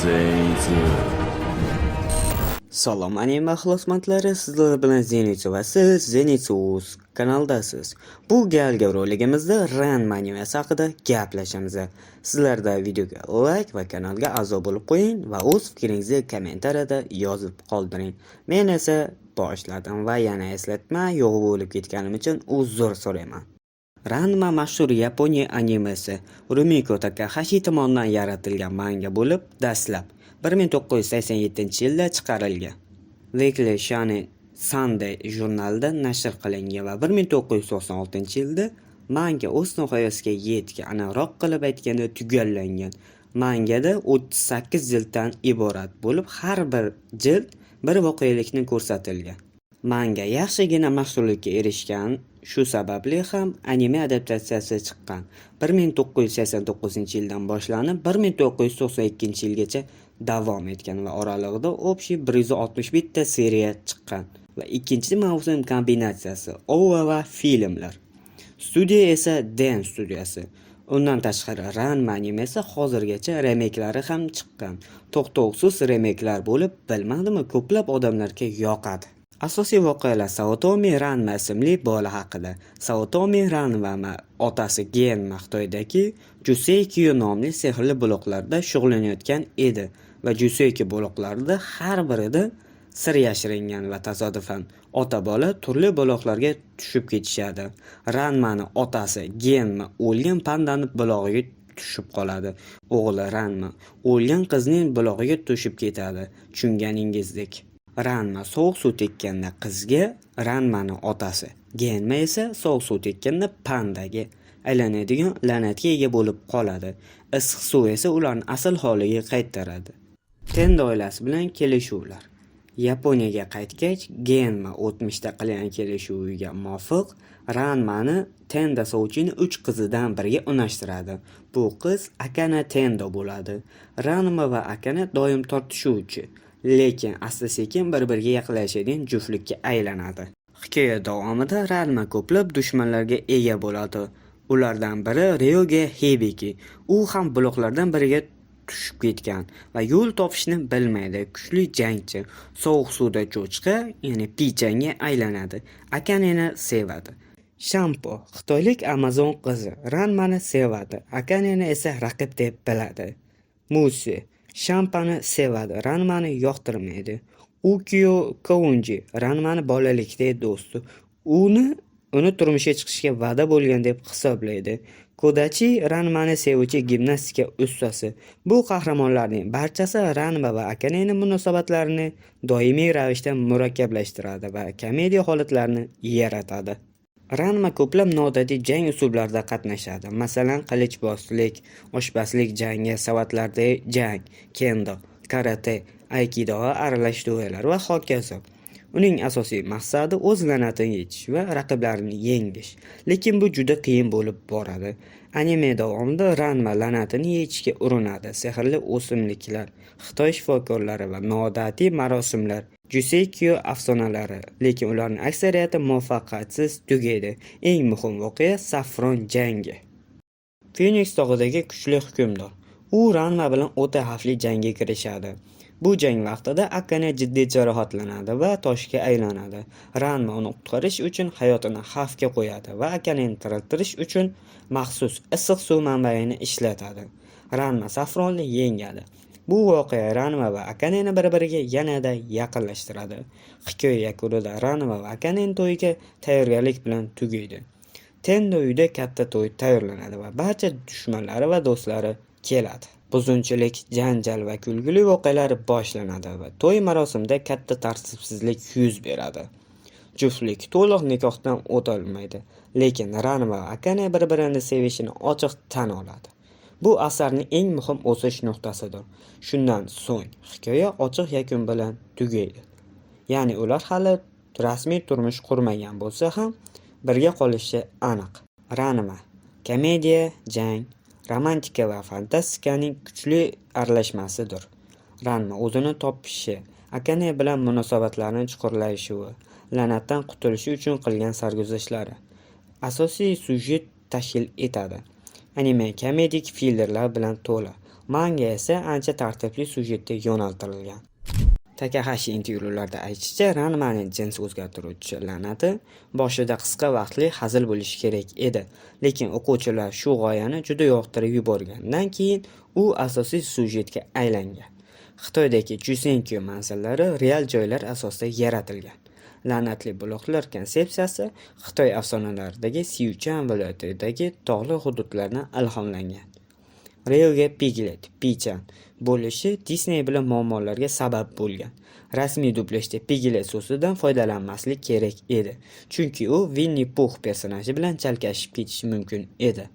Zenitsu. Salom anime ixlosmandlari, sizlar bilan Zenitsu va siz Zenitsu kanaldasiz. Bu galgi roligimizda Ranma animesi haqida gaplashamiz. Sizlarda videoga like va kanalga a'zo bo'lib qo'ying va o'z fikringizni kommentariyada yozib qoldiring. Men esa boshladim va yana eslatma yo'q bo'lib ketganim uchun uzr so'rayman. Ranma mashhur Yaponiya animesi Rumiko Takahashi tomonidan yaratilgan manga bo'lib, dastlab 1987-yilda chiqarilgan. Weekly Shonen Sunday jurnalida nashr qilingan va 1996-yilda manga o'z nihoyasiga yetgan. Aniqroq qilib aytganda tugallangan. Mangada 38 jilddan iborat bo'lib, har bir jild bir voqelikni ko'rsatilgan. Manga yaxshigina mashhurlikka erishgan, shu sababli ham anime adaptatsiyasi chiqqan. 1989-yildan boshlanib 1992-yilgacha davom etgan va oralig'ida общий 161 ta seriya chiqqan va ikkinchi mavsum kombinatsiyasi OVA va filmlar. Studiya esa Den studiyasi. Undan tashqari Ranma animesi hozirgacha remakelari ham chiqqan. To'xtovsiz remeklar bo'lib, bilmadimmi, ko'plab odamlarga yoqadi. Asosiy voqealar Saotomi Ranma ismli bola haqida. Saotomi Ranma otasi Genma Xitoydagi Juseikyu nomli sehrli buloqlarda shug'ullanayotgan edi va Juseikyu buloqlarida har birida sir yashiringan va tasodifan ota-bola turli buloqlarga tushib ketishadi. Ranmani otasi Genma o'lgan pandani bulog'iga tushib qoladi. O'g'li Ranma o'lgan qizning bulog'iga tushib ketadi. Tushunganingizdek. Ranma sovuq suv tekkanda qizga, Ranmani otasi Genma esa sovuq suv tekkanda pandaga aylanadigan la'natga ega bo'lib qoladi. Issiq suv esa ularni asl holiga qaytaradi. Tenda oilasi bilan kelishuvlar. Yaponiyaga qaytgach, Genma o'tmishda qilgan kelishuviga muvofiq Ranmani Tenda sovchini 3 qizidan biriga unashtiradi. Bu qiz Akana Tendo bo'ladi. Ranma va Akana doim tortishuvchi, lekin asta-sekin bir-biriga yaqinlashadigan juftlikka aylanadi. Hikoya davomida Ranma ko'plab dushmanlarga ega bo'ladi. Ulardan biri Ryoge Hibiki. U ham buloqlardan biriga tushib ketgan va yo'l topishni bilmaydi. Kuchli jangchi, sovuq suvda cho'chqa, ya'ni pichanga aylanadi. Akaneni sevadi. Shampo, xitoylik Amazon qizi, Ranmani sevadi. Akaneni esa raqib deb biladi. Musi Shampani sevadi, Ranmani yoqtirmaydi. Ukyo Kounji Ranmani bolalikdagi do'sti. Uni turmushga chiqishga va'da bo'lgan deb hisoblaydi. Kodachi Ranmani sevuvchi gimnastika ustasi. Bu qahramonlarning barchasi Ranma va Akanening munosabatlarini doimiy ravishda murakkablashtiradi va komediya holatlarini yaratadi. Ranma ko'plab noodatiy jang uslublarida qatnashadi. Masalan, qilichbozlik, oshpazlik jangi, savatlardagi jang, kendo, karate, aikido va aralash duellar va hokazo. Uning asosiy maqsadi o'z la'natini yechish va raqiblarini yengish. Lekin bu juda qiyin bo'lib boradi. Anime davomida Ranma la'natini yechishga urinadi. Sehrli o'simliklar, Xitoy shifokorlari va noodatiy marosimlar, Juseikyu afsonalari, lekin ularning aksariyati muvaffaqiyatsiz tugaydi. Eng muhim voqea Saffron jangi. Phoenix tog'idagi kuchli hukmdor. U Ranma bilan o'ta xavfli jangga kirishadi. Bu jang vaqtida Akane jiddiy jarohatlanadi va toshga aylanadi. Ranma uni qutqarish uchun hayotini xavfga qo'yadi va Akaneni tiriltirish uchun maxsus issiq suv manbaini ishlatadi. Ranma Saffronni yengadi. Bu voqea Ranma va Akaneni bir-biriga yanada yaqinlashtiradi. Hikoya yakunida Ranma va Akanening to'yiga tayyorgarlik bilan tugaydi. Tendo uyida katta to'y tayyorlanadi va barcha dushmanlari va do'stlari keladi. Buzunchilik, janjal va kulgili voqealar boshlanadi va to'y marosimida katta tartibsizlik yuz beradi. Juftlik to'liq nikohdan o'tolmaydi, lekin Ranma va Akane bir-birini sevishini ochiq tan oladi. Bu asarning eng muhim o'sish nuqtasidir. Shundan so'ng hikoya ochiq yakun bilan tugaydi. Ya'ni ular hali rasmiy turmush qurmagan bo'lsa ham birga qolishi aniq. Ranma komediya, jang, romantika va fantastikaning kuchli aralashmasidir. Ranma o'zini topishi, Akane bilan munosabatlarni chuqurlashuvi, la'natdan qutulishi uchun qilgan sarguzashtlari asosiy syujet tashkil etadi. Anime komedik fillerlar bilan to'la. Manga esa ancha tartibli sujetga yo'naltirilgan. Takahashi intervyularda aytishicha, Ranmaning jins o'zgartiruvchi la'nati boshida qisqa vaqtli hazil bo'lishi kerak edi, lekin o'quvchilar shu g'oyani juda yoqtirib yuborgandan keyin u asosiy sujetga aylangan. Xitoydagi Jusenkyo manzillari real joylar asosida yaratilgan. La'natli buloqlar konsepsiyasi Xitoy afsonalaridagi Sichuan viloyatidagi tog'li hududlardan ilhomlangan. Ryoga Piglet, Pichan bo'lishi Disney bilan muammolarga sabab bo'lgan. Rasmiy dublyajda Piglet so'zidan foydalanmaslik kerak edi, chunki u Winnie Pooh personaji bilan chalkashib ketishi mumkin edi.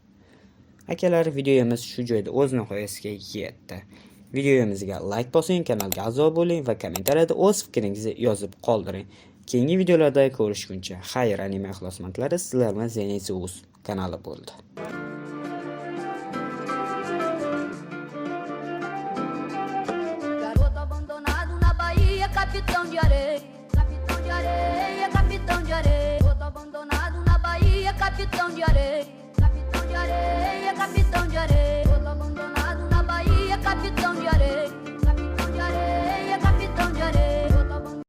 Akalar, videomiz shu joyda o'z nihoyasiga yetdi. Videomizga like bosing, kanalga a'zo bo'ling va kommentariyada o'z fikringizni yozib qoldiring. Keyingi videolarda ko'rishguncha, xayr, anime ixlosmandlari, sizlar bilan Zenitsus kanali bo'ldi. Capitão de areia, capitão de areia, capitão de areia. Outro abandonado na Bahia, capitão de areia, capitão de areia, capitão de areia.